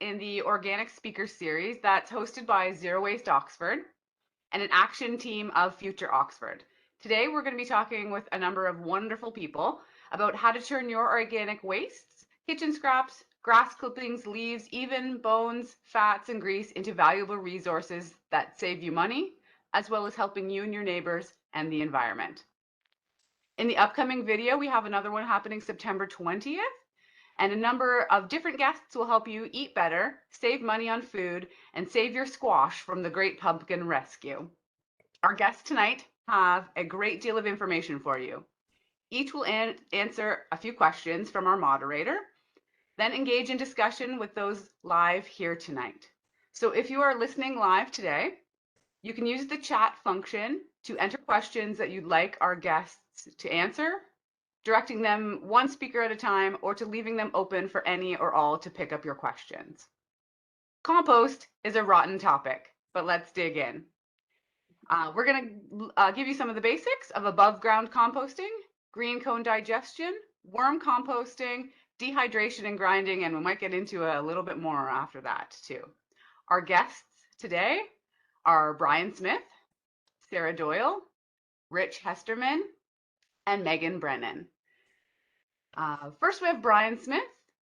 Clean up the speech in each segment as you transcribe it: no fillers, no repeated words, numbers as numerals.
in the Organic Speaker Series that's hosted by Zero Waste Oxford and an action team of Future Oxford. Today, we're going to be talking with a number of wonderful people about how to turn your organic wastes, kitchen scraps, grass clippings, leaves, even bones, fats, and grease into valuable resources that save you money, as well as helping you and your neighbors and the environment. In the upcoming video, we have another one happening September 20th, and a number of different guests will help you eat better, save money on food, and save your squash from the Great Pumpkin Rescue. Our guests tonight have a great deal of information for you. Each will answer a few questions from our moderator, then engage in discussion with those live here tonight. So if you are listening live today, you can use the chat function to enter questions that you'd like our guests to answer, directing them one speaker at a time, or to leaving them open for any or all to pick up your questions. Compost is a rotten topic, but let's dig in. We're going to give you some of the basics of above ground composting, green cone digestion, worm composting, dehydration and grinding, and we might get into a little bit more after that too. Our guests today are Bryan Smith, Sarah Doyle, Rich Hesterman, and Meagan Brennan. First, we have Bryan Smith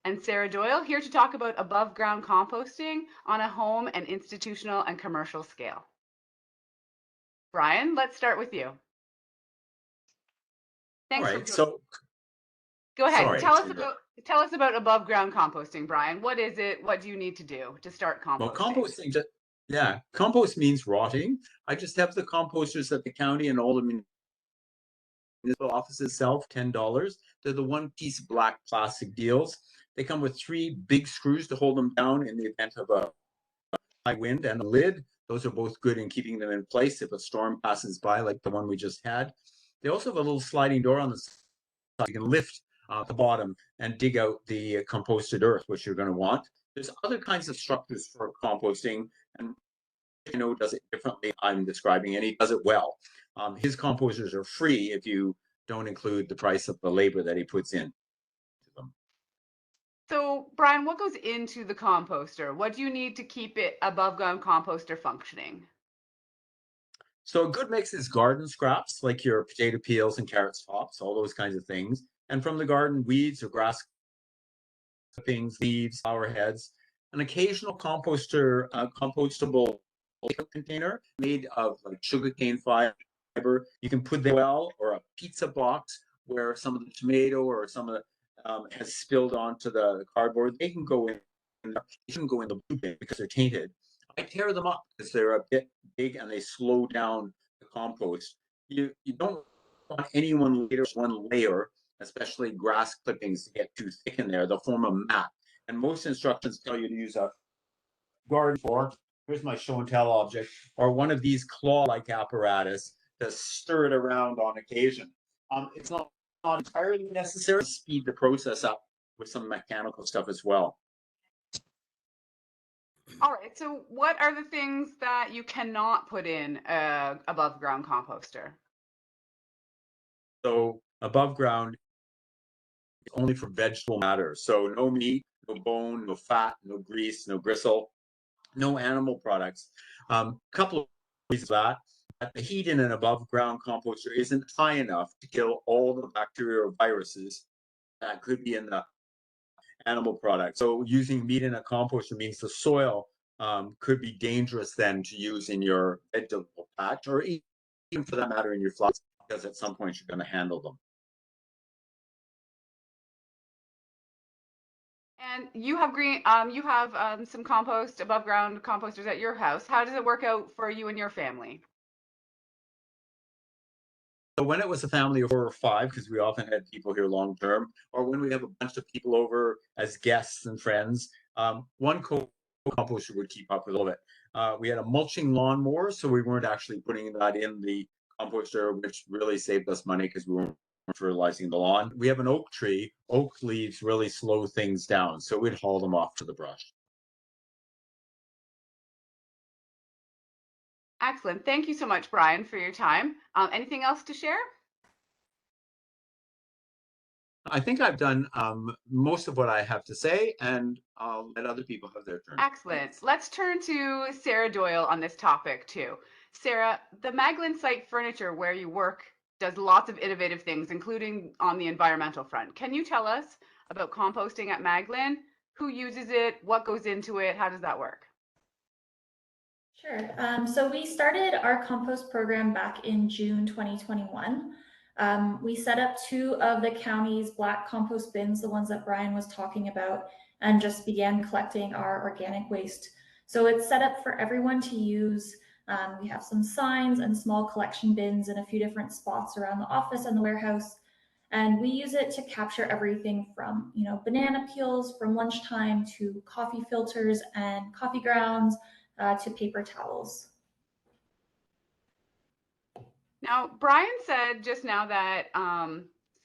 and Sarah Doyle here to talk about above ground composting on a home and institutional and commercial scale. Bryan, let's start with you. Thanks. All right, so go ahead. Tell us about above ground composting, Bryan. What is it? What do you need to do to start composting? Well, composting, compost means rotting. I just have the composters at the county and all the municipal offices sell for $10. They're the one-piece black plastic deals. They come with 3 big screws to hold them down in the event of a high wind, and a lid. Those are both good in keeping them in place if a storm passes by, like the one we just had. They also have a little sliding door on the side. You can lift the bottom and dig out the composted earth, which you're going to want. There's other kinds of structures for composting, and does it differently. I'm describing, and he does it well. His composters are free if you don't include the price of the labor that he puts in. So, Bryan, what goes into the composter? What do you need to keep it above ground composter functioning? So a good mix is garden scraps, like your potato peels and carrot tops, all those kinds of things. And from the garden, weeds or grass clippings, leaves, flower heads. An occasional compostable container made of like sugarcane fiber. You can put the well or a pizza box where some of the tomato or some of the has spilled onto the cardboard. They can go in. They shouldn't go in the blue bin because they're tainted. I tear them up because they're a bit big and they slow down the compost. You don't want any one layer, especially grass clippings, to get too thick in there. They'll form a mat. And most instructions tell you to use a garden fork. Here's my show and tell object, or one of these claw-like apparatus to stir it around on occasion. It's not entirely necessary to speed the process up with some mechanical stuff as well. All right, so what are the things that you cannot put in above ground composter? So above ground is only for vegetable matter. So no meat, no bone, no fat, no grease, no gristle, no animal products. Couple of reasons for that. The heat in an above ground composter isn't high enough to kill all the bacteria or viruses that could be in the animal product. So using meat in a composter means the soil could be dangerous then to use in your vegetable patch, or even for that matter in your flowers, because at some point you're going to handle them. And you have some compost, above ground composters at your house. How does it work out for you and your family? So when it was a family of 4 or 5, because we often had people here long term, or when we have a bunch of people over as guests and friends, one composter would keep up with all of it. We had a mulching lawnmower, so we weren't actually putting that in the composter, which really saved us money because we weren't fertilizing the lawn. We have an oak tree. Oak leaves really slow things down, so we'd haul them off to the brush. Excellent. Thank you so much, Bryan, for your time. Anything else to share? I think I've done most of what I have to say, and I'll let other people have their turn. Excellent. Thanks. Let's turn to Sarah Doyle on this topic too. Sarah, the Maglan site furniture where you work does lots of innovative things, including on the environmental front. Can you tell us about composting at Maglan? Who uses it? What goes into it? How does that work? Sure. So we started our compost program back in June 2021. We set up 2 of the county's black compost bins, the ones that Bryan was talking about, and just began collecting our organic waste. So it's set up for everyone to use. We have some signs and small collection bins in a few different spots around the office and the warehouse. And we use it to capture everything from, banana peels from lunchtime to coffee filters and coffee grounds to paper towels. Now, Bryan said just now that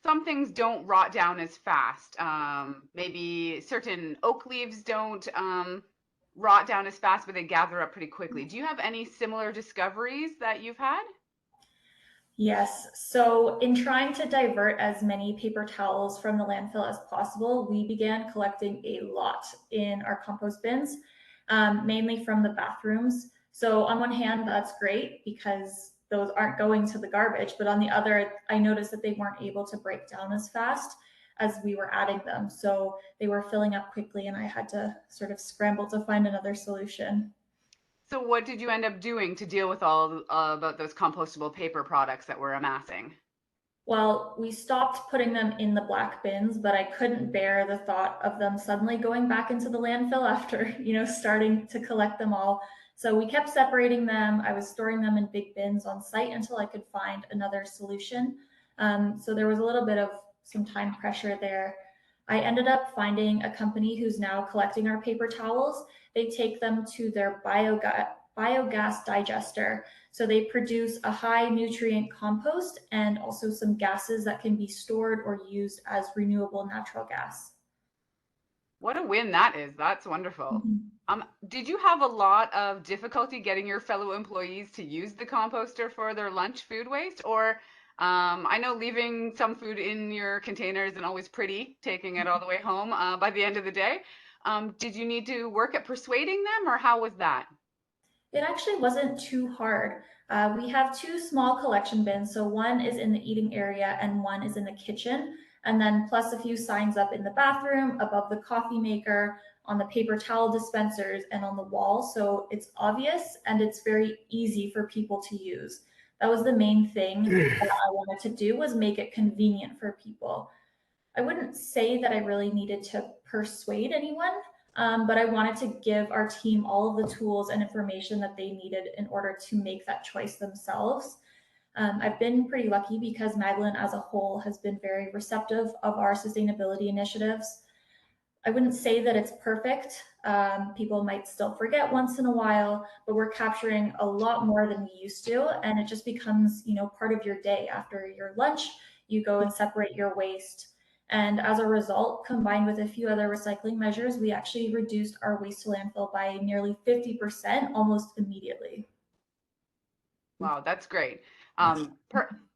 some things don't rot down as fast. Maybe certain oak leaves don't rot down as fast, but they gather up pretty quickly. Do you have any similar discoveries that you've had? Yes, so in trying to divert as many paper towels from the landfill as possible, we began collecting a lot in our compost bins, mainly from the bathrooms. So on one hand, that's great because those aren't going to the garbage, but on the other, I noticed that they weren't able to break down as fast as we were adding them. So they were filling up quickly and I had to sort of scramble to find another solution. So what did you end up doing to deal with all about those compostable paper products that we're amassing? Well, we stopped putting them in the black bins, but I couldn't bear the thought of them suddenly going back into the landfill after, starting to collect them all. So we kept separating them. I was storing them in big bins on site until I could find another solution. So there was a little bit of some time pressure there. I ended up finding a company who's now collecting our paper towels. They take them to their biogas digester. So they produce a high nutrient compost and also some gases that can be stored or used as renewable natural gas. What a win that is. That's wonderful. Mhm. Did you have a lot of difficulty getting your fellow employees to use the composter for their lunch food waste? Or I know leaving some food in your container isn't always pretty, taking it all the way home by the end of the day. Did you need to work at persuading them, or how was that? It actually wasn't too hard. We have 2 small collection bins. So one is in the eating area and one is in the kitchen. And then plus a few signs up in the bathroom, above the coffee maker, on the paper towel dispensers, and on the wall. So it's obvious and it's very easy for people to use. That was the main thing that I wanted to do, was make it convenient for people. I wouldn't say that I really needed to persuade anyone, but I wanted to give our team all of the tools and information that they needed in order to make that choice themselves. I've been pretty lucky because Maglan as a whole has been very receptive of our sustainability initiatives. I wouldn't say that it's perfect. People might still forget once in a while, but we're capturing a lot more than we used to. And it just becomes, part of your day. After your lunch, you go and separate your waste. And as a result, combined with a few other recycling measures, we actually reduced our waste to landfill by nearly 50% almost immediately. Wow, that's great.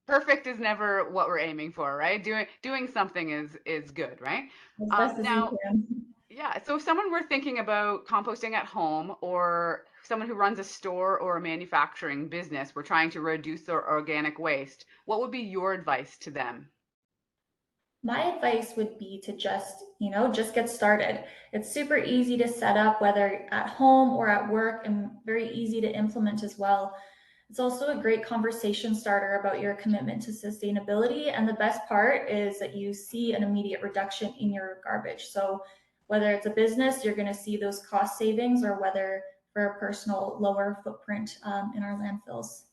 Perfect is never what we're aiming for, right? Doing something is good, right? As best as you Now, can. yeah, so if someone were thinking about composting at home, or someone who runs a store or a manufacturing business, were trying to reduce their organic waste, what would be your advice to them? My advice would be to just get started. It's super easy to set up, whether at home or at work, and very easy to implement as well. It's also a great conversation starter about your commitment to sustainability. And the best part is that you see an immediate reduction in your garbage. So whether it's a business, you're going to see those cost savings, or whether for a personal lower footprint in our landfills.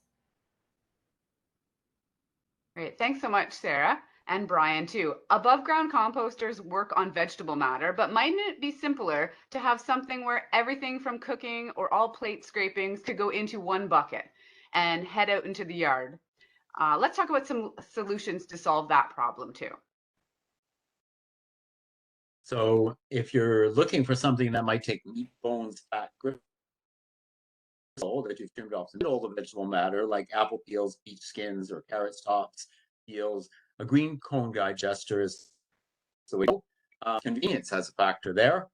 Great. Thanks so much, Sarah. And Bryan, too. Above ground composters work on vegetable matter, but mightn't it be simpler to have something where everything from cooking or all plate scrapings could go into one bucket and head out into the yard? Let's talk about some solutions to solve that problem, too. So if you're looking for something that might take meat, bones, fat, gristle that you've trimmed off the middle of the vegetable matter, like apple peels, peach skins, or carrot tops, peels, a green cone digester is the way to go. Convenience has a factor there.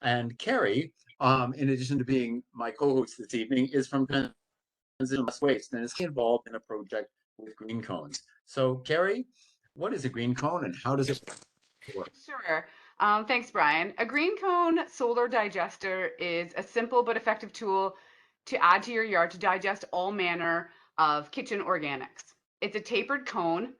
And Kerrie, in addition to being my co-host this evening, is from Transition Less Waste and is involved in a project with green cones. So, Kerrie, what is a green cone and how does it work? Sure. Thanks, Brian. A green cone solar digester is a simple but effective tool to add to your yard to digest all manner of kitchen organics. It's a tapered cone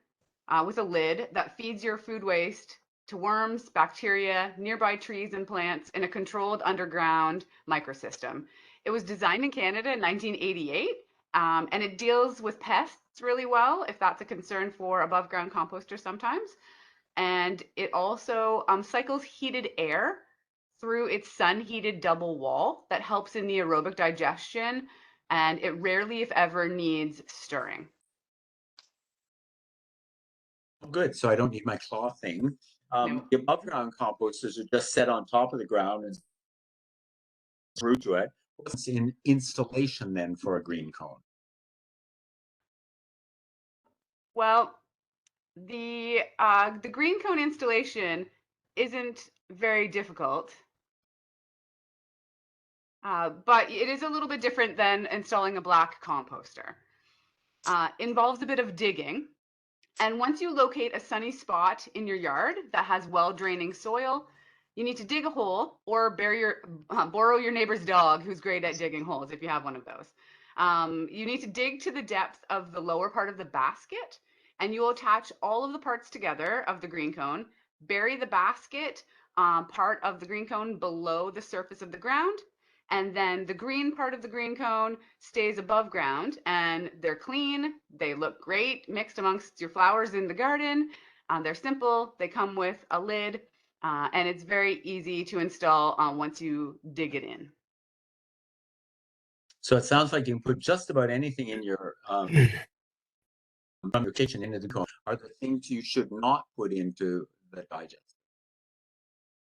with a lid that feeds your food waste to worms, bacteria, nearby trees and plants in a controlled underground microsystem. It was designed in Canada in 1988, and it deals with pests really well, if that's a concern for above ground composters sometimes. And it also cycles heated air through its sun-heated double wall that helps in the aerobic digestion, and it rarely, if ever, needs stirring. Good, so I don't need my claw thing. No. The above ground composters are just set on top of the ground and root to it. What's in installation then for a green cone? Well, the green cone installation isn't very difficult, but it is a little bit different than installing a black composter. Involves a bit of digging. And once you locate a sunny spot in your yard that has well-draining soil, you need to dig a hole or borrow your neighbor's dog who's great at digging holes if you have one of those. You need to dig to the depth of the lower part of the basket, and you will attach all of the parts together of the green cone, bury the basket part of the green cone below the surface of the ground, and then the green part of the green cone stays above ground, and they're clean, they look great mixed amongst your flowers in the garden. They're simple, they come with a lid, and it's very easy to install once you dig it in. So it sounds like you can put just about anything in your from your kitchen into the cone. Are there things you should not put into the digest?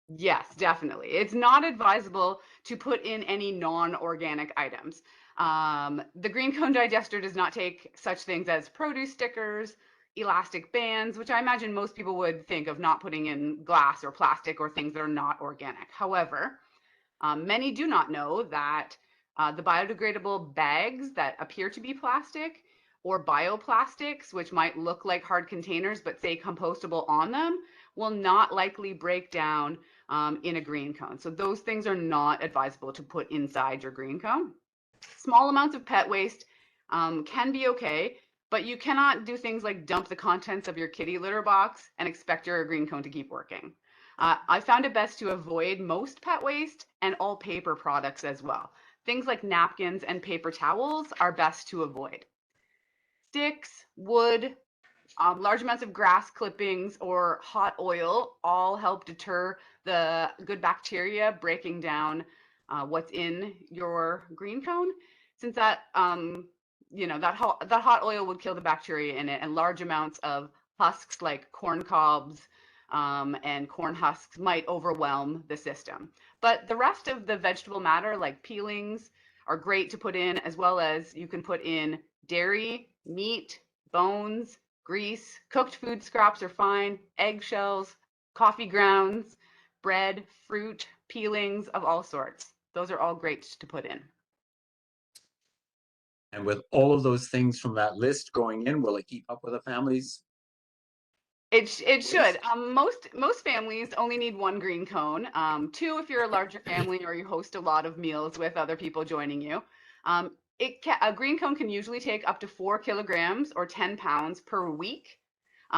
Yes, definitely. It's not advisable to put in any non-organic items. The green cone digester does not take such things as produce stickers, elastic bands, which I imagine most people would think of not putting in glass or plastic or things that are not organic. However, many do not know that the biodegradable bags that appear to be plastic or bioplastics, which might look like hard containers but say compostable on them, will not likely break down in a green cone. So those things are not advisable to put inside your green cone. Small amounts of pet waste can be okay, but you cannot do things like dump the contents of your kitty litter box and expect your green cone to keep working. I found it best to avoid most pet waste and all paper products as well. Things like napkins and paper towels are best to avoid. Sticks, wood, large amounts of grass clippings or hot oil all help deter the good bacteria breaking down what's in your green cone. Since that, that hot oil would kill the bacteria in it, and large amounts of husks like corn cobs and corn husks might overwhelm the system. But the rest of the vegetable matter, like peelings, are great to put in, as well as you can put in dairy, meat, bones, grease, cooked food scraps are fine, eggshells, coffee grounds, bread, fruit, peelings of all sorts. Those are all great to put in. And with all of those things from that list going in, will it keep up with a family's? It should. Most families only need one green cone. Two if you're a larger family or you host a lot of meals with other people joining you. A green cone can usually take up to 4 kilograms or 10 pounds per week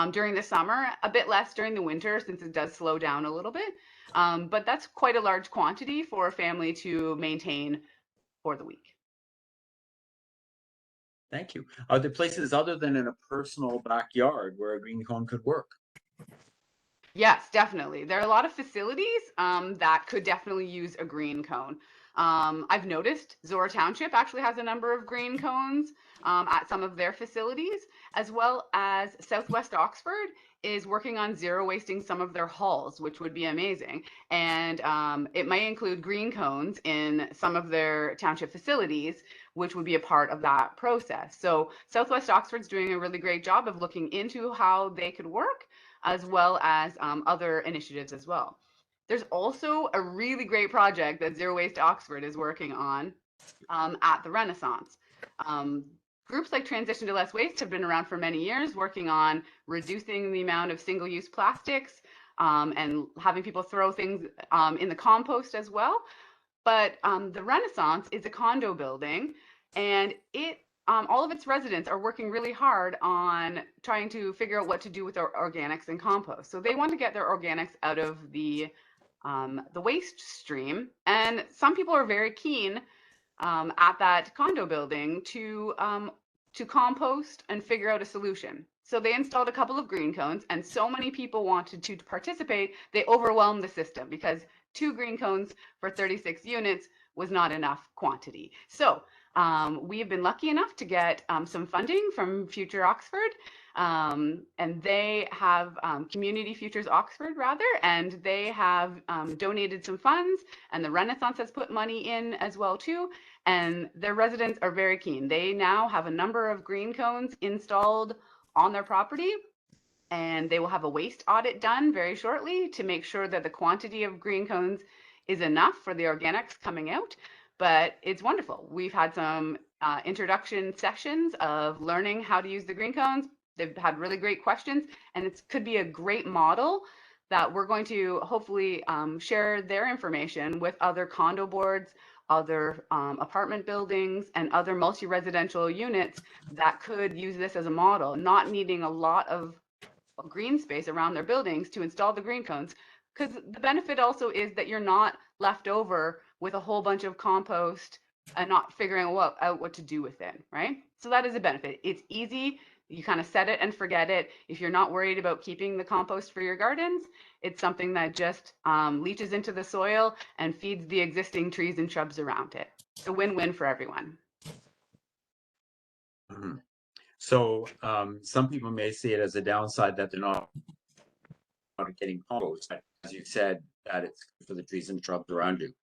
during the summer, a bit less during the winter since it does slow down a little bit. But that's quite a large quantity for a family to maintain for the week. Thank you. Are there places other than in a personal backyard where a green cone could work? Yes, definitely. There are a lot of facilities that could definitely use a green cone. I've noticed Zora Township actually has a number of green cones at some of their facilities, as well as Southwest Oxford is working on zero wasting some of their halls, which would be amazing. And it might include green cones in some of their township facilities, which would be a part of that process. So Southwest Oxford's doing a really great job of looking into how they could work, as well as other initiatives as well. There's also a really great project that Zero Waste Oxford is working on at the Renaissance. Groups like Transition to Less Waste have been around for many years, working on reducing the amount of single-use plastics and having people throw things in the compost as well. But the Renaissance is a condo building, and all of its residents are working really hard on trying to figure out what to do with their organics and compost. So they want to get their organics out of the waste stream, and some people are very keen at that condo building to compost and figure out a solution. So they installed a couple of green cones, and so many people wanted to participate, they overwhelmed the system because 2 green cones for 36 units was not enough quantity. So we have been lucky enough to get some funding from Future Oxford, and they have Community Futures Oxford rather, and they have donated some funds, and the Renaissance has put money in as well too, and their residents are very keen. They now have a number of green cones installed on their property, and they will have a waste audit done very shortly to make sure that the quantity of green cones is enough for the organics coming out. But it's wonderful. We've had some introduction sessions of learning how to use the green cones. They've had really great questions, and it could be a great model that we're going to hopefully share their information with other condo boards, other apartment buildings, and other multi-residential units that could use this as a model, not needing a lot of green space around their buildings to install the green cones. Because the benefit also is that you're not left over with a whole bunch of compost and not figuring out what to do with it, right? So that is a benefit. It's easy. You kind of set it and forget it. If you're not worried about keeping the compost for your gardens, it's something that just leaches into the soil and feeds the existing trees and shrubs around it. It's a win-win for everyone. Mhm. So some people may see it as a downside that they're not getting compost, but as you said, that it's good for the trees and shrubs around you.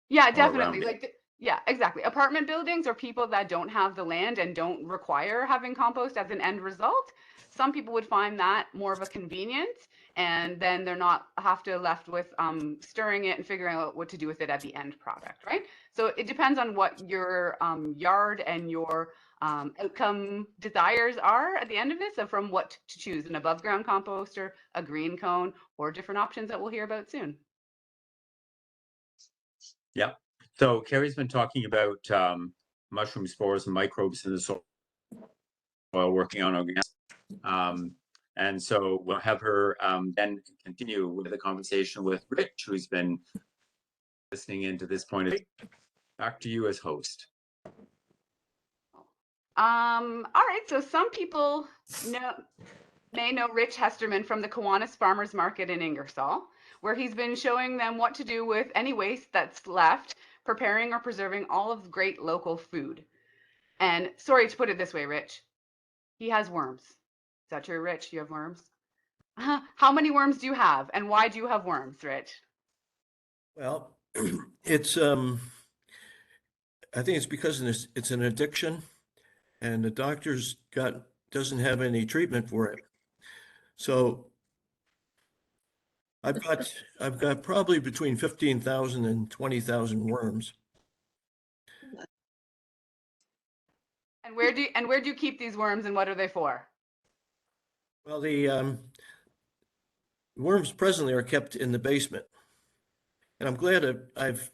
Yeah, Or around definitely. it. Yeah, exactly. Apartment buildings or people that don't have the land and don't require having compost as an end result. Some people would find that more of a convenience, and then they're not have to left with stirring it and figuring out what to do with it at the end product, right? So it depends on what your yard and your outcome desires are at the end of this, so from what to choose, an above ground composter, a green cone, or different options that we'll hear about soon. Yeah. So Kerrie's been talking about mushroom spores and microbes in the soil, working on organics. And so we'll have her then continue with the conversation with Rich, who's been listening into this point. Back to you as host. All right, so some people may know Rich Hesterman from the Kiwanis Farmers Market in Ingersoll, where he's been showing them what to do with any waste that's left, preparing or preserving all of great local food. And sorry to put it this way, Rich, he has worms. Is that true, Rich? You have worms? How many worms do you have, and why do you have worms, Rich? Well, it's I think it's because it's an addiction, and the doctor's doesn't have any treatment for it. So I've got probably between 15,000 and 20,000 worms. And where do you keep these worms, and what are they for? Well, the worms presently are kept in the basement, and I'm glad I've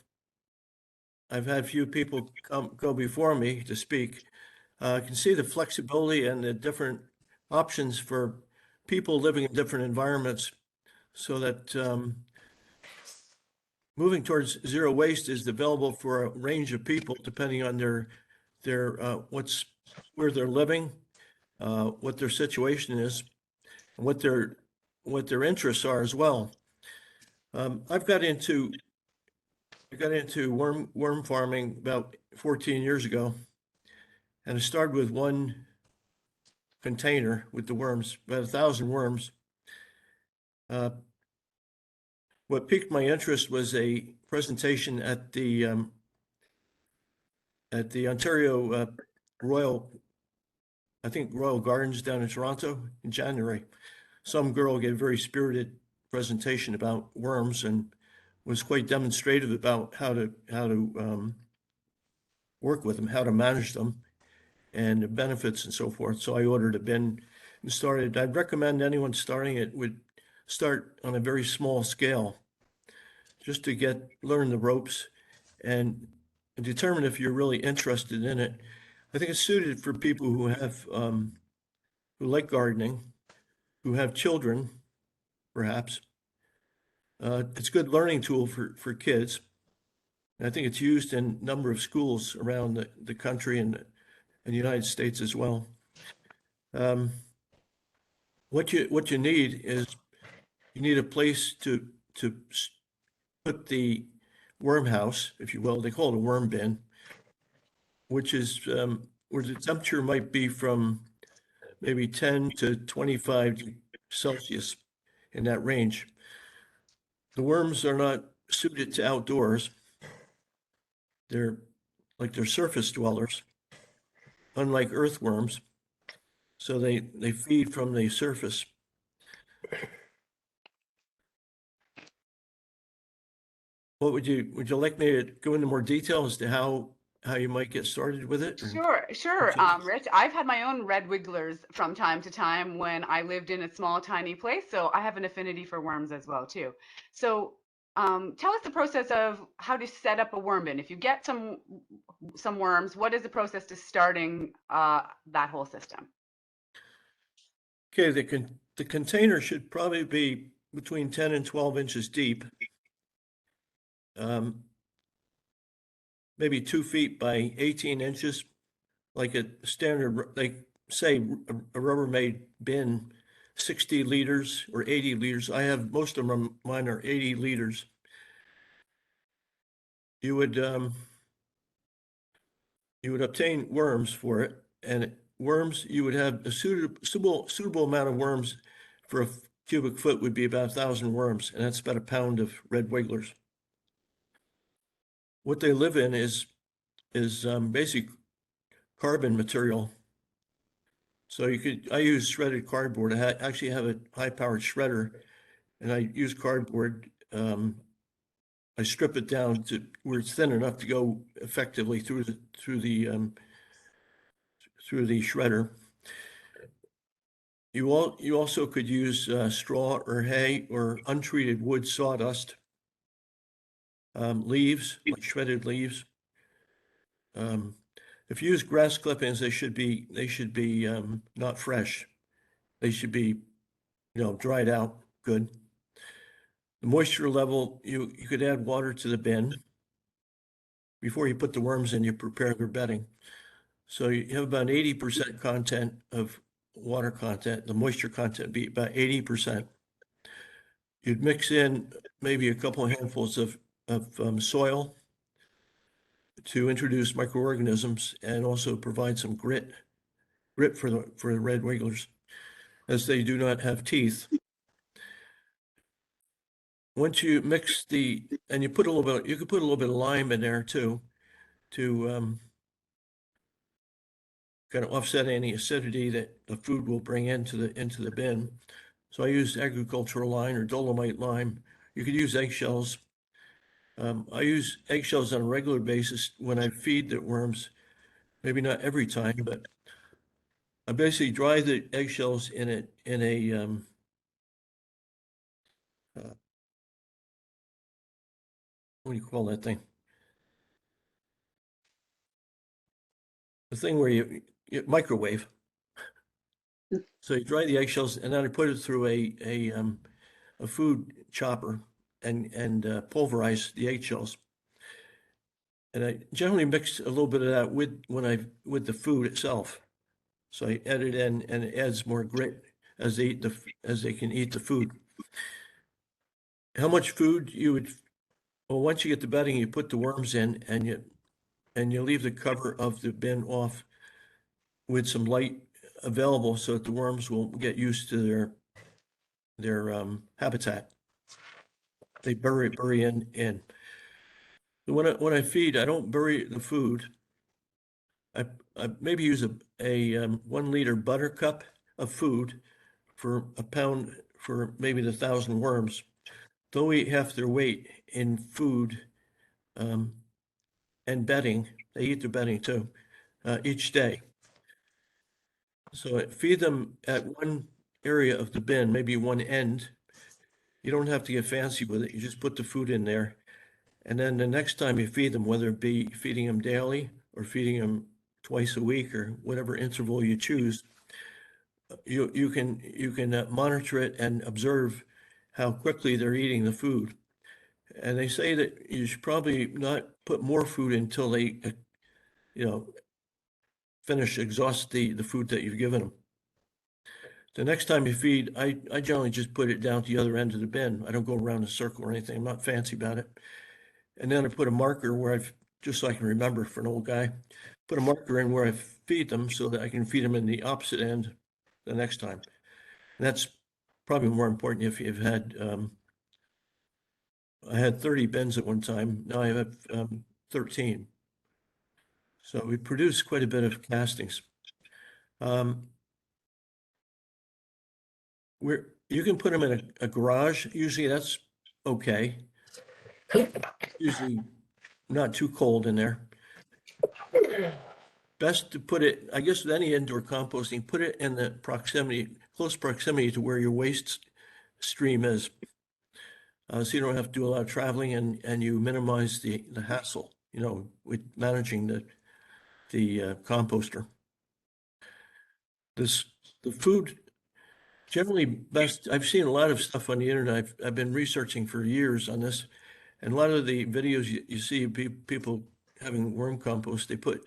had a few people go before me to speak. I can see the flexibility and the different options for people living in different environments, so that moving towards zero waste is available for a range of people depending on their where they're living, what their situation is, and what their interests are as well. I got into worm farming about 14 years ago, and I started with one container with the worms, about 1,000 worms. What piqued my interest was a presentation at the Ontario Royal Gardens down in Toronto in January. Some girl gave a very spirited presentation about worms and was quite demonstrative about how to work with them, how to manage them, and the benefits and so forth. So I ordered a bin and started. I'd recommend anyone starting it would start on a very small scale, just to learn the ropes and determine if you're really interested in it. I think it's suited for people who have who like gardening, who have children, perhaps. It's a good learning tool for kids. And I think it's used in a number of schools around the country and the United States as well. What you need is you need a place to put the worm house, if you will. They call it a worm bin, which is where the temperature might be from maybe 10 to 25 Celsius, in that range. The worms are not suited to outdoors. They're surface dwellers, unlike earthworms. So they feed from the surface. What would you like me to go into more detail as to how you might get started with it? Sure. Rich, I've had my own red wigglers from time to time when I lived in a small, tiny place. So I have an affinity for worms as well, too. So tell us the process of how to set up a worm bin. If you get some worms, what is the process to starting that whole system? Okay, the container should probably be between 10 and 12 inches deep. Maybe 2 feet by 18 inches, like a standard, like say a Rubbermaid bin, 60 liters or 80 liters. I have most of mine are 80 liters. You would obtain worms for it, and worms, you would have a suitable amount of worms for a cubic foot would be about 1,000 worms, and that's about a pound of red wigglers. What they live in is basic carbon material. So I use shredded cardboard. I actually have a high-powered shredder, and I use cardboard. I strip it down to where it's thin enough to go effectively through the shredder. You also could use straw or hay or untreated wood sawdust, leaves, like shredded leaves. If you use grass clippings, they should be not fresh. They should be, dried out good. The moisture level, you could add water to the bin. Before you put the worms in, you prepare their bedding. So you have about 80% content of water content. The moisture content would be about 80%. You'd mix in maybe a couple of handfuls of soil to introduce microorganisms and also provide some grit for the red wigglers, as they do not have teeth. Once you mix and you could put a little bit of lime in there too, to kind of offset any acidity that the food will bring into the bin. So I use agricultural lime or dolomite lime. You could use eggshells. I use eggshells on a regular basis when I feed the worms. Maybe not every time, but I basically dry the eggshells in a what do you call that thing? The thing where you microwave. So you dry the eggshells, and then I put it through a food chopper and pulverize the eggshells. And I generally mix a little bit of that with the food itself. So I add it in, and it adds more grit as they can eat the food. How much food well, once you get the bedding, you put the worms in, and you leave the cover of the bin off with some light available so that the worms will get used to their habitat. They bury in. When I feed, I don't bury the food. I maybe use a 1 liter butter cup of food for a pound for maybe the 1,000 worms, they'll eat half their weight in food and bedding. They eat their bedding too, each day. So feed them at one area of the bin, maybe one end. You don't have to get fancy with it. You just put the food in there. And then the next time you feed them, whether it be feeding them daily or feeding them twice a week or whatever interval you choose, you can monitor it and observe how quickly they're eating the food. And they say that you should probably not put more food until they, exhaust the food that you've given them. The next time you feed, I generally just put it down to the other end of the bin. I don't go around in a circle or anything. I'm not fancy about it. And then I put a marker where I've, just so I can remember for an old guy, put a marker in where I feed them so that I can feed them in the opposite end the next time. And that's probably more important if you've had, I had 30 bins at one time. Now I have 13. So we produce quite a bit of castings. You can put them in a garage. Usually that's okay. Usually not too cold in there. Best to put it, I guess with any indoor composting, put it in the close proximity to where your waste stream is. So you don't have to do a lot of traveling and you minimize the hassle, with managing the composter. The food generally best, I've seen a lot of stuff on the internet. I've been researching for years on this, and a lot of the videos you see people having worm compost, they put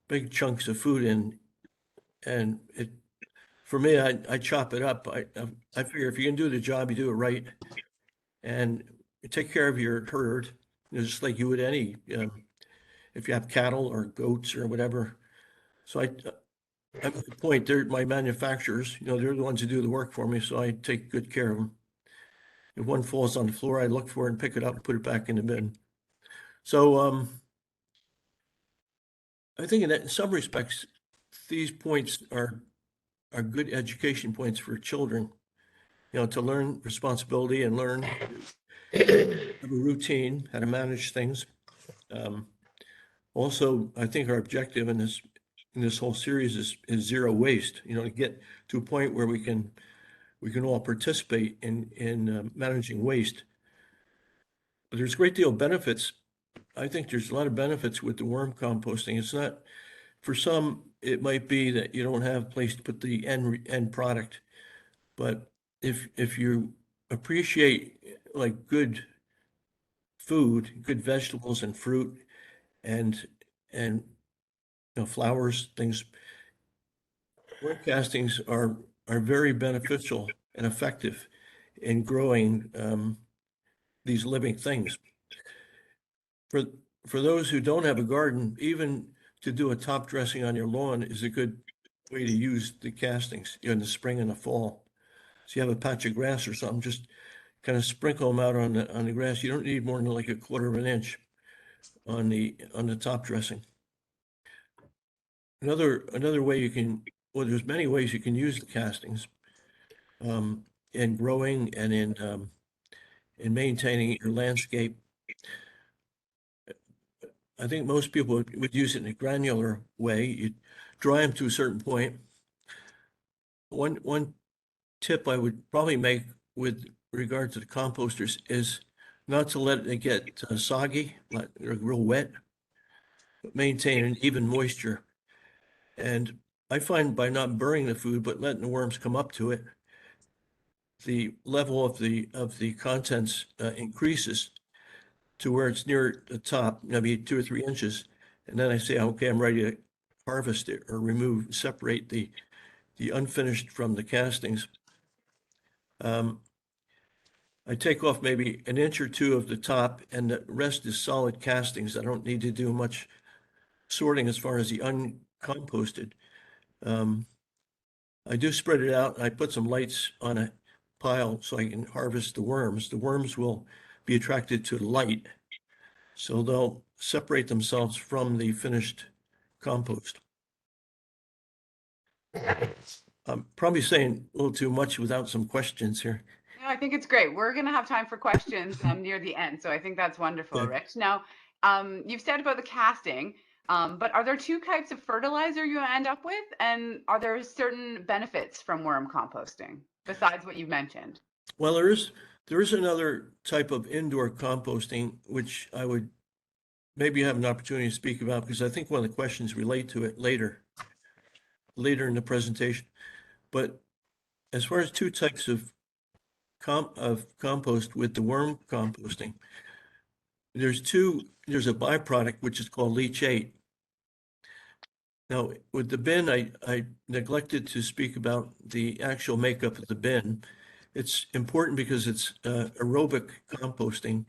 big chunks of food in, and for me, I chop it up. I figure if you can do the job, you do it right, and you take care of your herd, just like you would any, if you have cattle or goats or whatever. So at the point, they're my manufacturers, they're the ones who do the work for me, so I take good care of them. If one falls on the floor, I look for it and pick it up and put it back in the bin. So I think in some respects, these points are good education points for children, to learn responsibility and learn have a routine, how to manage things. Also, I think our objective in this whole series is zero waste, to get to a point where we can all participate in managing waste. But there's a great deal of benefits. I think there's a lot of benefits with the worm composting. It's not, for some, it might be that you don't have a place to put the end product. But if you appreciate like good food, good vegetables and fruit and flowers, things, worm castings are very beneficial and effective in growing these living things. For those who don't have a garden, even to do a top dressing on your lawn is a good way to use the castings in the spring and the fall. So you have a patch of grass or something, just kind of sprinkle them out on the grass. You don't need more than like a quarter of an inch on the top dressing. Another way you can, well, there's many ways you can use the castings in growing and in maintaining your landscape. I think most people would use it in a granular way. You dry them to a certain point. One tip I would probably make with regard to the composters is not to let it get soggy, like real wet, but maintain an even moisture. And I find by not burning the food, but letting the worms come up to it, the level of the contents increases to where it's near the top, maybe 2 or 3 inches. And then I say, okay, I'm ready to harvest it or separate the unfinished from the castings. I take off maybe an inch or 2 of the top, and the rest is solid castings. I don't need to do much sorting as far as the uncomposted. I do spread it out. I put some lights on a pile so I can harvest the worms. The worms will be attracted to the light, so they'll separate themselves from the finished compost. I'm probably saying a little too much without some questions here. No, I think it's great. We're going to have time for questions near the end. So I think that's wonderful, Okay. Rich. Now, you've said about the casting, but are there two types of fertilizer you end up with? And are there certain benefits from worm composting besides what you've mentioned? Well, there is another type of indoor composting, which I would maybe have an opportunity to speak about because I think one of the questions relate to it later in the presentation. But as far as two types of compost with the worm composting, there's a byproduct which is called leachate. Now, with the bin, I neglected to speak about the actual makeup of the bin. It's important because it's aerobic composting.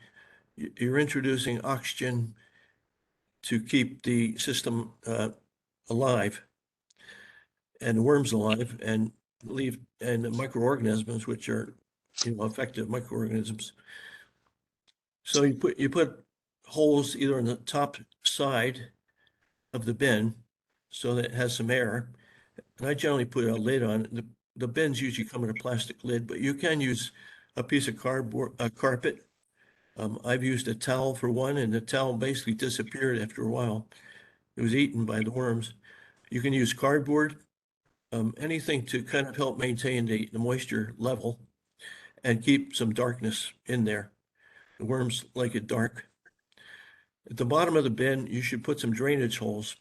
You're introducing oxygen to keep the system alive and the worms alive and the microorganisms, which are, effective microorganisms. So you put holes either on the top side of the bin so that it has some air. And I generally put a lid on it. The bins usually come in a plastic lid, but you can use a piece of cardboard, a carpet. I've used a towel for one, and the towel basically disappeared after a while. It was eaten by the worms. You can use cardboard, anything to kind of help maintain the moisture level and keep some darkness in there. The worms like it dark. At the bottom of the bin, you should put some drainage holes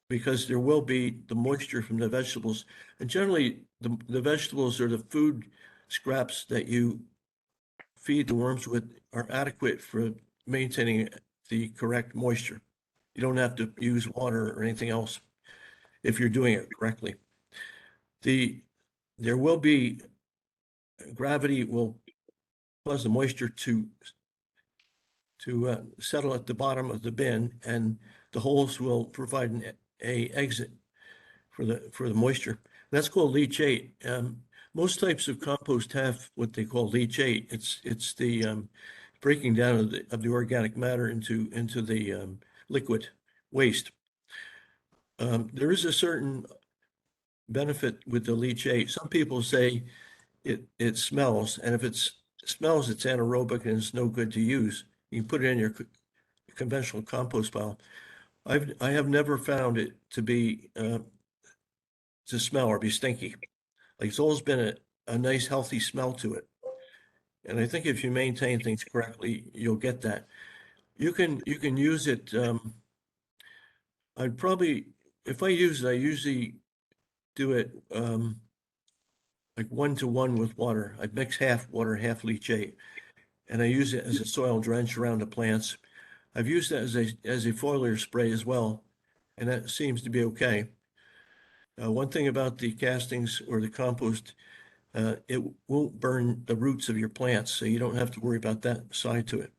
because there will be the moisture from the vegetables. And generally, the vegetables or the food scraps that you feed the worms with are adequate for maintaining the correct moisture. You don't have to use water or anything else if you're doing it correctly. There will be, gravity will cause the moisture to settle at the bottom of the bin, and the holes will provide a exit for the moisture. That's called leachate. Most types of compost have what they call leachate. It's the breaking down of the organic matter into the liquid waste. There is a certain benefit with the leachate. Some people say it smells, and if it smells, it's anaerobic and it's no good to use. You can put it in your conventional compost pile. I have never found it to be to smell or be stinky. Like it's always been a nice healthy smell to it. And I think if you maintain things correctly, you'll get that. You can use it. I'd probably, if I use it, I usually do it like 1-to-1 with water. I mix half water, half leachate, and I use it as a soil drench around the plants. I've used that as a foliar spray as well, and that seems to be okay. One thing about the castings or the compost, it won't burn the roots of your plants, so you don't have to worry about that side to it.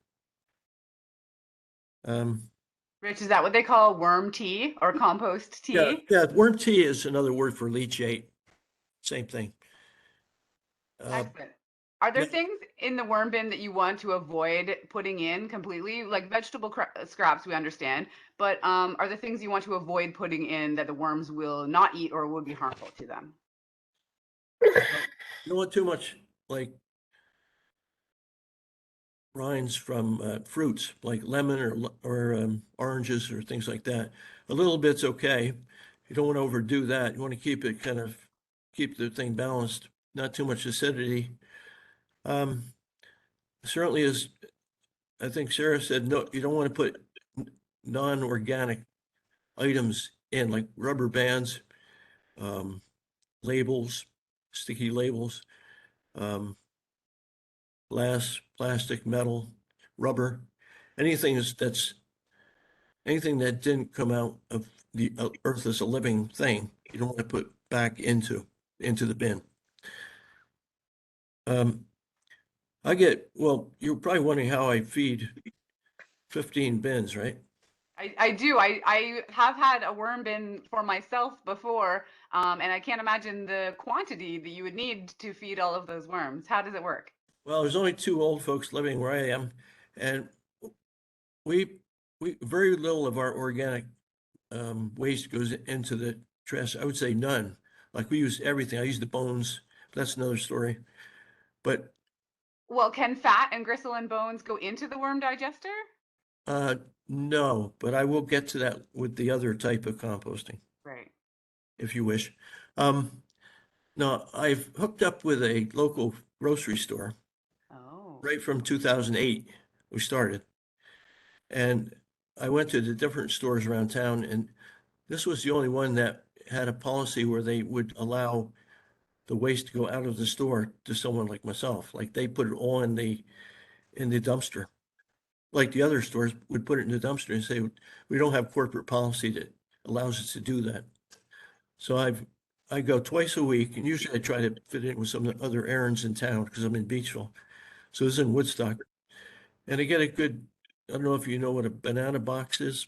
Rich, is that what they call worm tea or compost tea? Yeah, worm tea is another word for leachate. Same thing. Excellent. Are there yeah. things in the worm bin that you want to avoid putting in completely? Like vegetable scraps, we understand, but are there things you want to avoid putting in that the worms will not eat or would be harmful to them? You don't want too much like rinds from fruits like lemon or oranges or things like that. A little bit's okay. You don't want to overdo that. You want to keep it keep the thing balanced, not too much acidity. Certainly, as I think Sarah said, no, you don't want to put non-organic items in like rubber bands, labels, sticky labels, glass, plastic, metal, rubber, anything anything that didn't come out of the earth as a living thing, you don't want to put back into the bin. Well, you're probably wondering how I feed 15 bins, right? I do. I have had a worm bin for myself before, and I can't imagine the quantity that you would need to feed all of those worms. How does it work? Well, there's only 2 old folks living where I am, and we very little of our organic waste goes into the trash, I would say none. Like we use everything. I use the bones. That's another story. But Well, can fat and gristle and bones go into the worm digester? no, but I will get to that with the other type of composting, Right. if you wish. No, I've hooked up with a local grocery store Oh. right from 2008. We started, and I went to the different stores around town, and this was the only one that had a policy where they would allow the waste to go out of the store to someone like myself. Like they put it all in the dumpster. Like the other stores would put it in the dumpster and say, we don't have corporate policy that allows us to do that. So I go twice a week, and usually I try to fit in with some other errands in town because I'm in Beachville. So this is in Woodstock. And I get a good, I don't know if you know what a banana box is.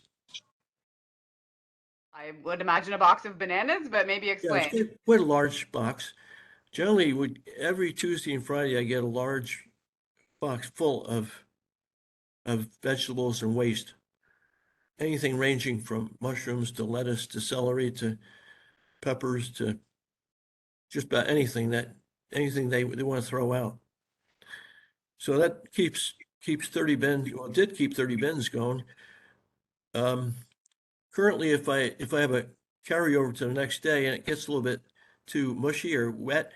I would imagine a box of bananas, but maybe Yeah, explain. it's quite a large box. Generally, every Tuesday and Friday, I get a large box full of vegetables and waste. Anything ranging from mushrooms to lettuce to celery to peppers to just about anything they want to throw out. So that keeps 30 bins. Well, it did keep 30 bins going. Currently, if I have a carryover to the next day and it gets a little bit too mushy or wet,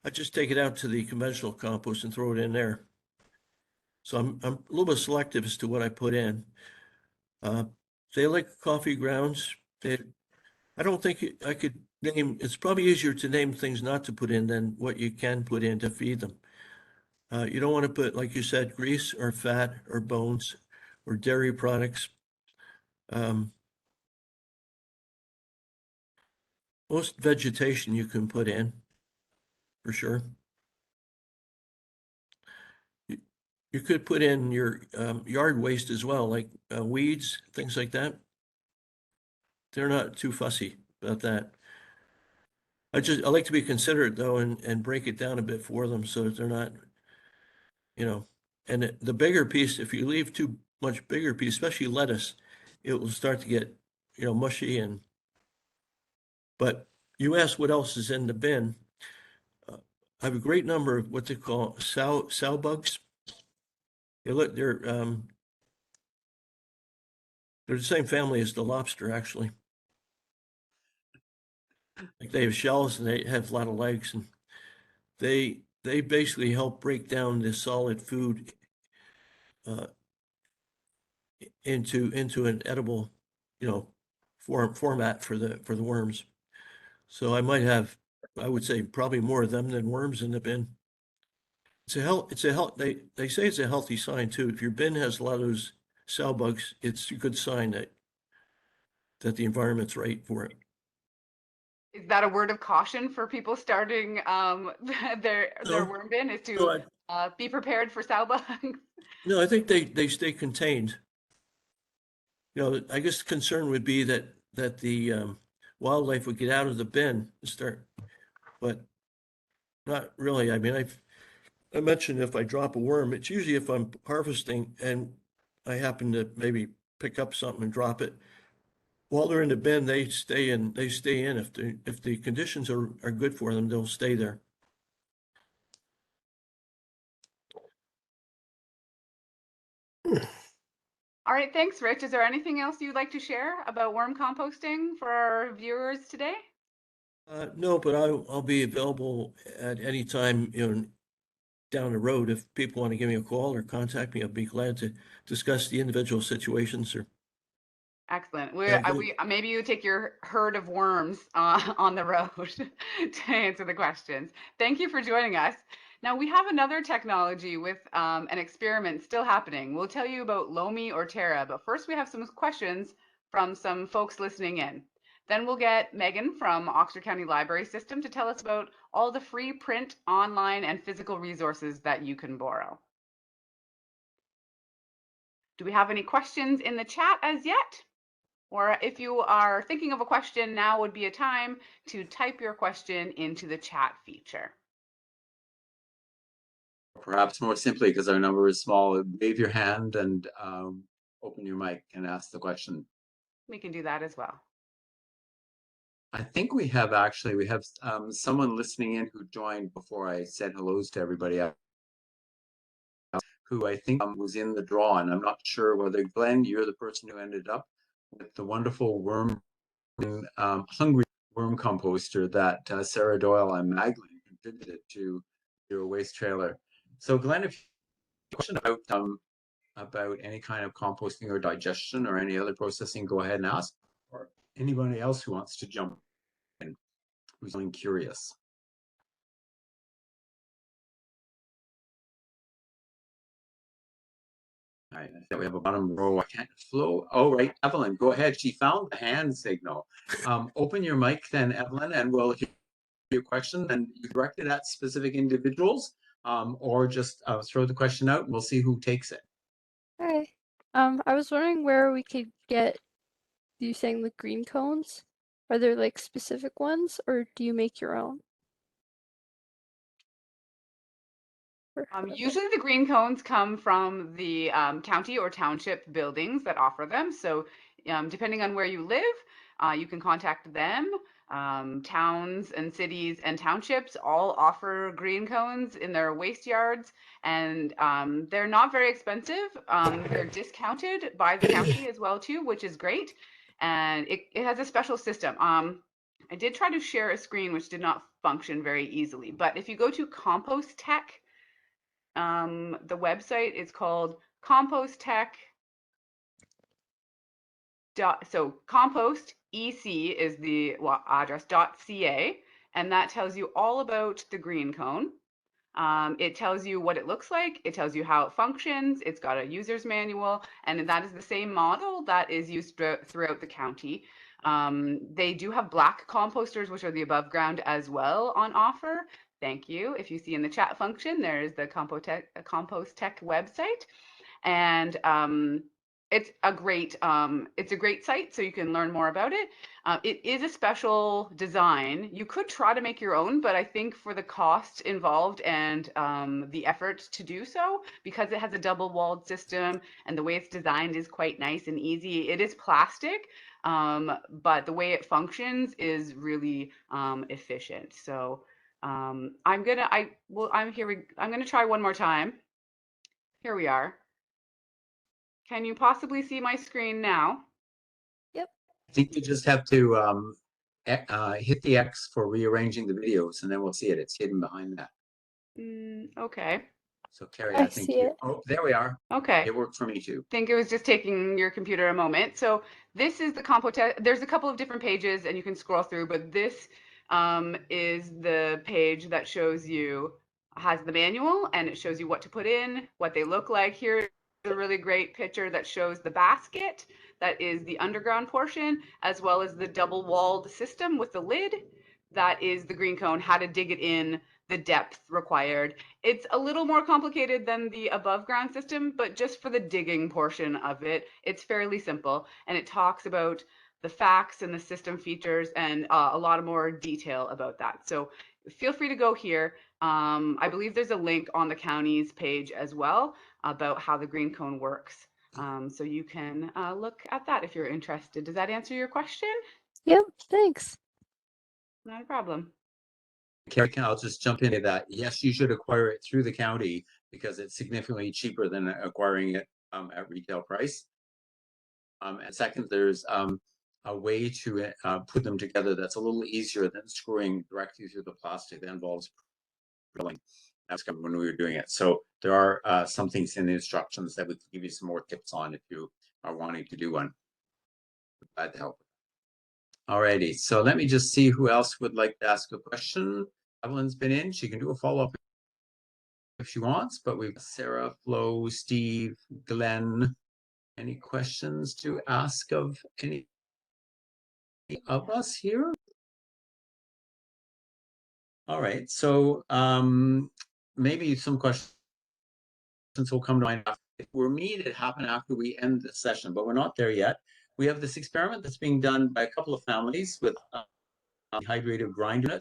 I just take it out to the conventional compost and throw it in there. So I'm a little bit selective as to what I put in. They like coffee grounds. I don't think I could name, it's probably easier to name things not to put in than what you can put in to feed them. You don't want to put, like you said, grease or fat or bones or dairy products. Most vegetation you can put in, for sure. You could put in your yard waste as well, like weeds, things like that. They're not too fussy about that. I like to be considerate though and break it down a bit for them so that they're not, and the bigger piece, if you leave too much bigger piece, especially lettuce, it will start to get, mushy but you asked what else is in the bin. I have a great number of what they call sow bugs. They're the same family as the lobster, actually. Like they have shells and they have a lot of legs, and they basically help break down the solid food into an edible, format for the worms. So I might have, I would say probably more of them than worms in the bin. It's a health, they say it's a healthy sign too. If your bin has a lot of those cell bugs, it's a good sign that the environment's right for it. Is that a word of caution for people starting their No. worm bin? Is to No, be prepared for sow bugs? No, I think they stay contained. I guess the concern would be that the wildlife would get out of the bin and start, but not really. I mean, I mentioned if I drop a worm, it's usually if I'm harvesting and I happen to maybe pick up something and drop it. While they're in the bin, they stay in. If the conditions are good for them, they'll stay there. All right, thanks, Rich. Is there anything else you'd like to share about worm composting for our viewers today? No, but I'll be available at any time, down the road. If people want to give me a call or contact me, I'd be glad to discuss the individual situations or. Excellent. Yeah, good. Maybe you take your herd of worms on the road to answer the questions. Thank you for joining us. Now we have another technology with an experiment still happening. We'll tell you about Lomi or Terra, but first we have some questions from some folks listening in. Then we'll get Megan from Oxford County Library System to tell us about all the free print, online, and physical resources that you can borrow. Do we have any questions in the chat as yet? Or if you are thinking of a question, now would be a time to type your question into the chat feature. Perhaps more simply, because our number is small, wave your hand and open your mic and ask the question. We can do that as well. I think we have someone listening in who joined before I said hellos to everybody else, who I think was in the draw, and I'm not sure whether, Glenn, you're the person who ended up with the wonderful hungry worm composter that Sarah Doyle and Magdalene contributed to your waste trailer. So Glenn, if you have a question about any kind of composting or digestion or any other processing, go ahead and ask, or anybody else who wants to jump in, who's feeling curious. All right, I think we have a bottom row. I can't flow. Oh, right, Evelyn, go ahead. She found the hand signal. Open your mic then, Evelyn, and we'll hear your question, and you direct it at specific individuals, or just throw the question out and we'll see who takes it. Hi. I was wondering where we could get, you saying the green cones? Are there like specific ones, or do you make your own? Usually the green cones come from the county or township buildings that offer them. So depending on where you live, you can contact them. Towns and cities and townships all offer green cones in their waste yards, and they're not very expensive. They're discounted by the county as well too, which is great. And it has a special system. I did try to share a screen, which did not function very easily. But if you go to Compost Tech, the website is called Compost Tech. So Compost EC is the address .ca, and that tells you all about the green cone. It tells you what it looks like. It tells you how it functions. It's got a user's manual, and that is the same model that is used throughout the county. They do have black composters, which are the above ground as well, on offer. Thank you. If you see in the chat function, there's the Compost Tech website, and it's a great site, so you can learn more about it. It is a special design. You could try to make your own, but I think for the cost involved and the effort to do so, because it has a double-walled system and the way it's designed is quite nice and easy. It is plastic, but the way it functions is really efficient. So I'm gonna try one more time. Here we are. Can you possibly see my screen now? Yep. I think you just have to hit the X for rearranging the videos, and then we'll see it. It's hidden behind that. Okay. So Kerrie, I I think see it. Oh, there we are. Okay. It worked for me too. I think it was just taking your computer a moment. So this is the Compost. There's a couple of different pages, and you can scroll through, but this is the page that has the manual, and it shows you what to put in, what they look like. Here's a really great picture that shows the basket. That is the underground portion, as well as the double-walled system with the lid. That is the green cone, how to dig it in, the depth required. It's a little more complicated than the above ground system, but just for the digging portion of it, it's fairly simple. And it talks about the facts and the system features and a lot of more detail about that. So feel free to go here. I believe there's a link on the county's page as well about how the green cone works. So you can look at that if you're interested. Does that answer your question? Yep, thanks. Not a problem. Kerrie, I'll just jump into that. Yes, you should acquire it through the county because it's significantly cheaper than acquiring it at retail price. And second, there's a way to put them together that's a little easier than screwing directly through the plastic that involves drilling. That's when we were doing it. So there are some things in the instructions that we can give you some more tips on if you are wanting to do one. Glad to help. Alrighty, so let me just see who else would like to ask a question. Evelyn's been in. She can do a follow-up if she wants, but we've got Sarah, Flo, Steve, Glenn. Any questions to ask of any of us here? All right, so maybe some questions will come to mind. If we're me, it happen after we end the session, but we're not there yet. We have this experiment that's being done by a couple of families with dehydrated grinder.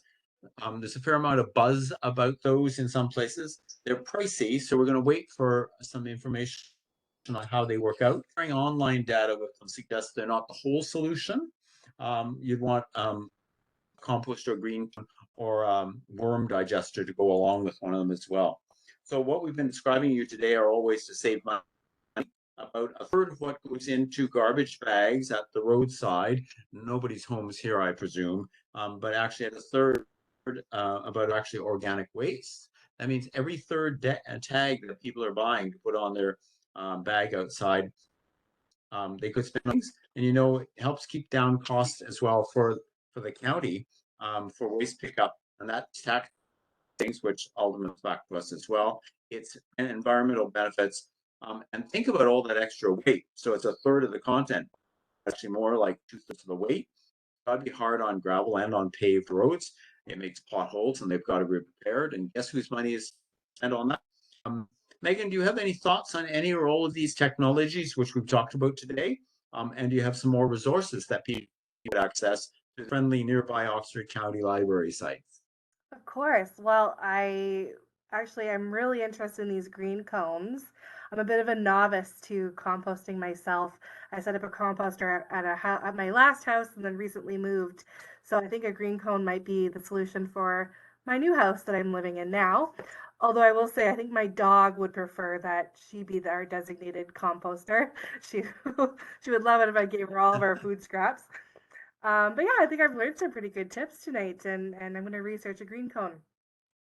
There's a fair amount of buzz about those in some places. They're pricey, so we're going to wait for some information on how they work out. Online data would suggest they're not the whole solution. You'd want compost or green or worm digester to go along with one of them as well. So what we've been describing to you today are all ways to save money. About a third of what goes into garbage bags at the roadside. Nobody's home is here, I presume, but actually at a third about actually organic waste. That means every third tag that people are buying to put on their bag outside, they could spend things, and it helps keep down costs as well for the county for waste pickup, and that tax things which ultimately comes back to us as well. It's an environmental benefits, and think about all that extra weight. So it's a third of the content, actually more like 2/3 of the weight. That'd be hard on gravel and on paved roads. It makes potholes, and they've got to be repaired. And guess whose money is spent on that? Meagan, do you have any thoughts on any or all of these technologies which we've talked about today? And do you have some more resources that people would access to friendly nearby Oxford County Library sites? Of course. Well, I'm really interested in these green cones. I'm a bit of a novice to composting myself. I set up a composter at my last house and then recently moved. So I think a green cone might be the solution for my new house that I'm living in now. Although I will say, I think my dog would prefer that she be our designated composter. She would love it if I gave her all of our food scraps. But yeah, I think I've learned some pretty good tips tonight, and I'm going to research a green cone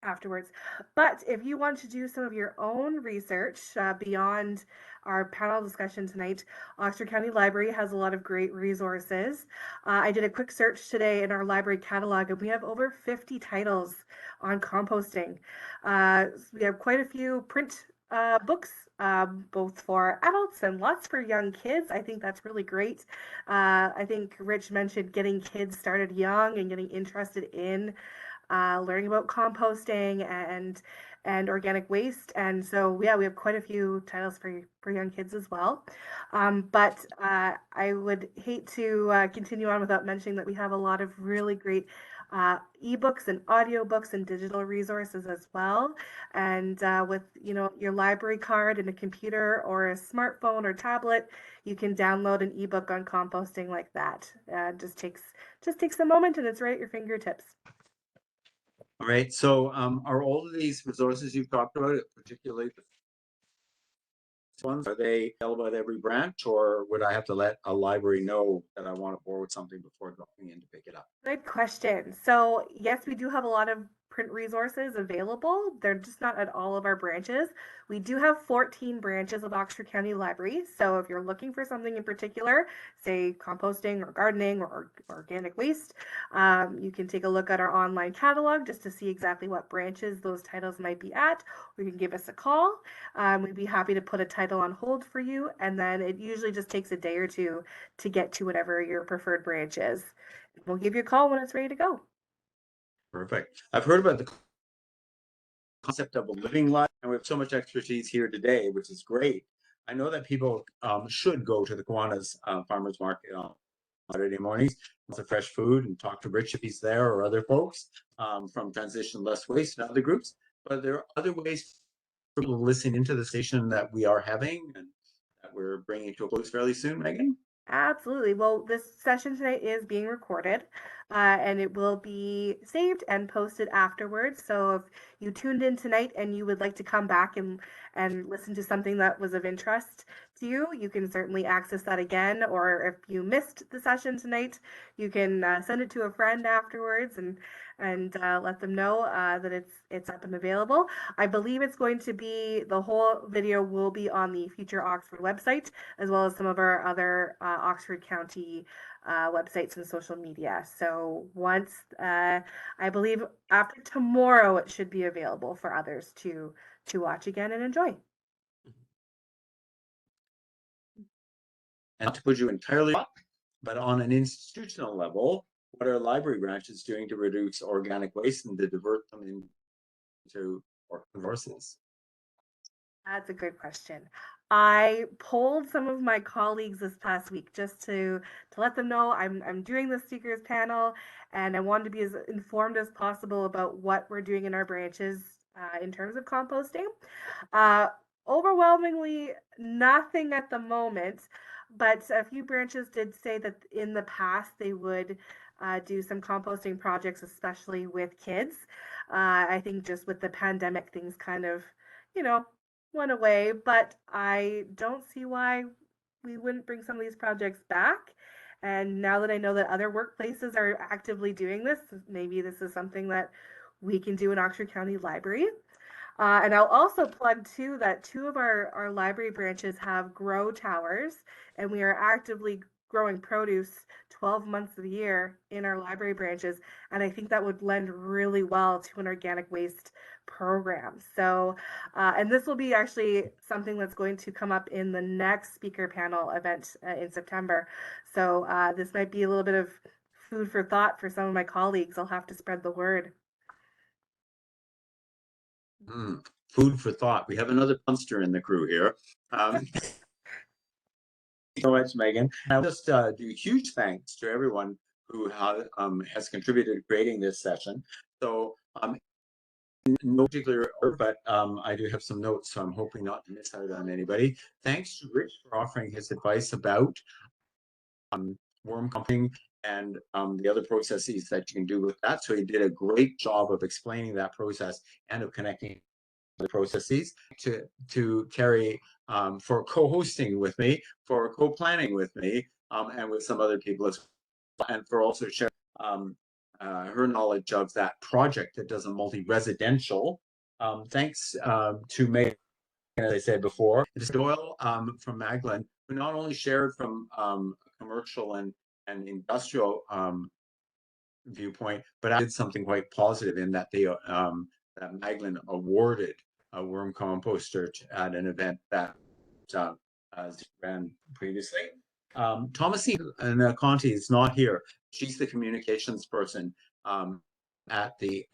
afterwards. But if you want to do some of your own research beyond our panel discussion tonight, Oxford County Library has a lot of great resources. I did a quick search today in our library catalog, and we have over 50 titles on composting. We have quite a few print books, both for adults and lots for young kids. I think that's really great. I think Rich mentioned getting kids started young and getting interested in learning about composting and organic waste. And so, yeah, we have quite a few titles for young kids as well. But I would hate to continue on without mentioning that we have a lot of really great ebooks and audiobooks and digital resources as well. And with your library card and a computer or a smartphone or tablet, you can download an ebook on composting like that. Just takes a moment, and it's right at your fingertips. All right. So are all of these resources you've talked about, particularly the ones, are they available at every branch, or would I have to let a library know that I want to forward something before going in to pick it up? Good question. So yes, we do have a lot of print resources available. They're just not at all of our branches. We do have 14 branches of Oxford County Library. So if you're looking for something in particular, say composting or gardening or organic waste, you can take a look at our online catalog just to see exactly what branches those titles might be at, or you can give us a call. We'd be happy to put a title on hold for you, and then it usually just takes a day or two to get to whatever your preferred branch is. We'll give you a call when it's ready to go. Perfect. I've heard about the concept of a living library, and we have so much expertise here today, which is great. I know that people should go to the Kiwanis Farmers Market on Saturday mornings, lots of fresh food, and talk to Rich if he's there, or other folks from Transition Less Waste and other groups. But there are other ways for people to listen into the station that we are having and that we're bringing to a close fairly soon, Meagan. Absolutely. Well, this session tonight is being recorded and it will be saved and posted afterwards. So if you tuned in tonight and you would like to come back and listen to something that was of interest to you, you can certainly access that again. Or if you missed the session tonight, you can send it to a friend afterwards and let them know that it's up and available. I believe it's going to be, the whole video will be on the Future Oxford website, as well as some of our other Oxford County websites and social media. So once, I believe after tomorrow, it should be available for others to watch again and enjoy. And not to put you entirely off, but on an institutional level, what are library branches doing to reduce organic waste and to divert them into resources? That's a good question. I polled some of my colleagues this past week just to let them know I'm doing the speakers panel, and I wanted to be as informed as possible about what we're doing in our branches in terms of composting. Overwhelmingly, nothing at the moment, but a few branches did say that in the past they would do some composting projects, especially with kids. I think just with the pandemic, things kind of, you know, went away, but I don't see why we wouldn't bring some of these projects back. And now that I know that other workplaces are actively doing this, maybe this is something that we can do in Oxford County Library. And I'll also plug too that two of our library branches have grow towers, and we are actively growing produce 12 months of the year in our library branches. And I think that would lend really well to an organic waste program. So, and this will be actually something that's going to come up in the next speaker panel event in September. So this might be a little bit of food for thought for some of my colleagues. I'll have to spread the word. Food for thought. We have another punster in the crew here. So much, Megan. I'll just do huge thanks to everyone who has contributed to creating this session. So in no particular order, but I do have some notes, so I'm hoping not to miss out on anybody. Thanks to Rich for offering his advice about worm composting and the other processes that you can do with that. So he did a great job of explaining that process and of connecting the processes. To Kerrie for co-hosting with me, for co-planning with me, and with some other people as well, and for also sharing her knowledge of that project that does a multi-residential. Thanks to Megan, as I said before, it's Doyle from Magdalen, who not only shared from commercial and industrial viewpoint, but I did something quite positive in that they that Magdalen awarded a worm composter at an event that ran previously. Thomasine Conti is not here. She's the communications person at the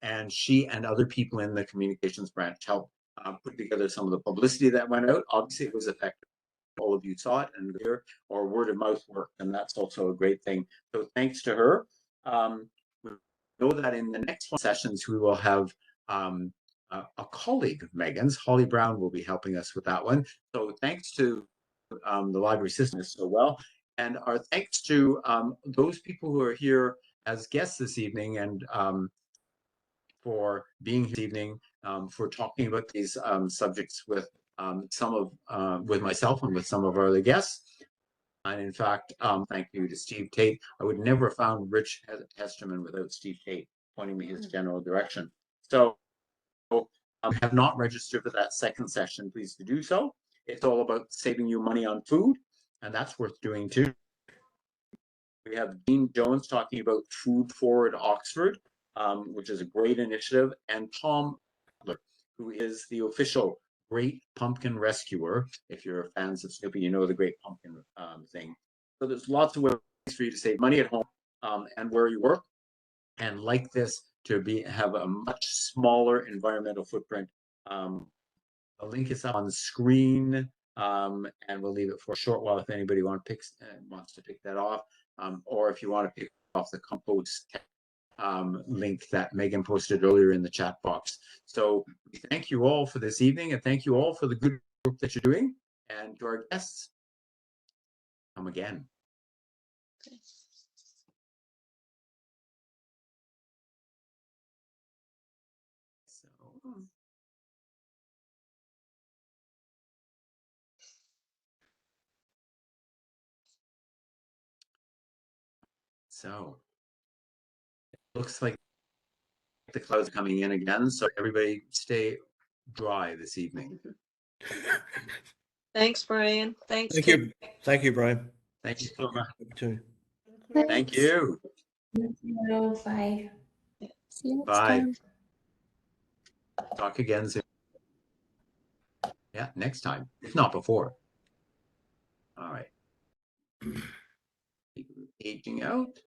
and she and other people in the communications branch helped put together some of the publicity that went out. Obviously, it was effective. All of you saw it and hear, or word of mouth work, and that's also a great thing. So thanks to her. We know that in the next sessions we will have a colleague of Megan's, Holly Brown, will be helping us with that one. So thanks to the library system so well, and our thanks to those people who are here as guests this evening, and for being here this evening, for talking about these subjects with with myself and with some of our other guests. And in fact, thank you to Steve Tate. I would never have found Rich Hesterman without Steve Tate pointing me his general direction. So have not registered for that second session, please do so. It's all about saving you money on food, and that's worth doing too. We have Dean Jones talking about Food Forward Oxford, which is a great initiative, and Tom, who is the official Great Pumpkin Rescuer. If you're fans of Snoopy, you know the Great Pumpkin thing. So there's lots of ways for you to save money at home and where you work, and like this, to have a much smaller environmental footprint. The link is up on the screen, and we'll leave it for a short while if anybody wants to pick that off, or if you want to pick off the compost link that Megan posted earlier in the chat box. So thank you all for this evening, and thank you all for the good work that you're doing. And to our guests, come again. So it looks like the clouds are coming in again, so everybody stay dry this evening. Thanks, Brian. Thanks. Thank you. Thank you, Brian. Thank you so much. Thank you. Thank you. Bye. See you next Bye. time. Talk again soon. Yeah, next time, if not before. All right. Aging out.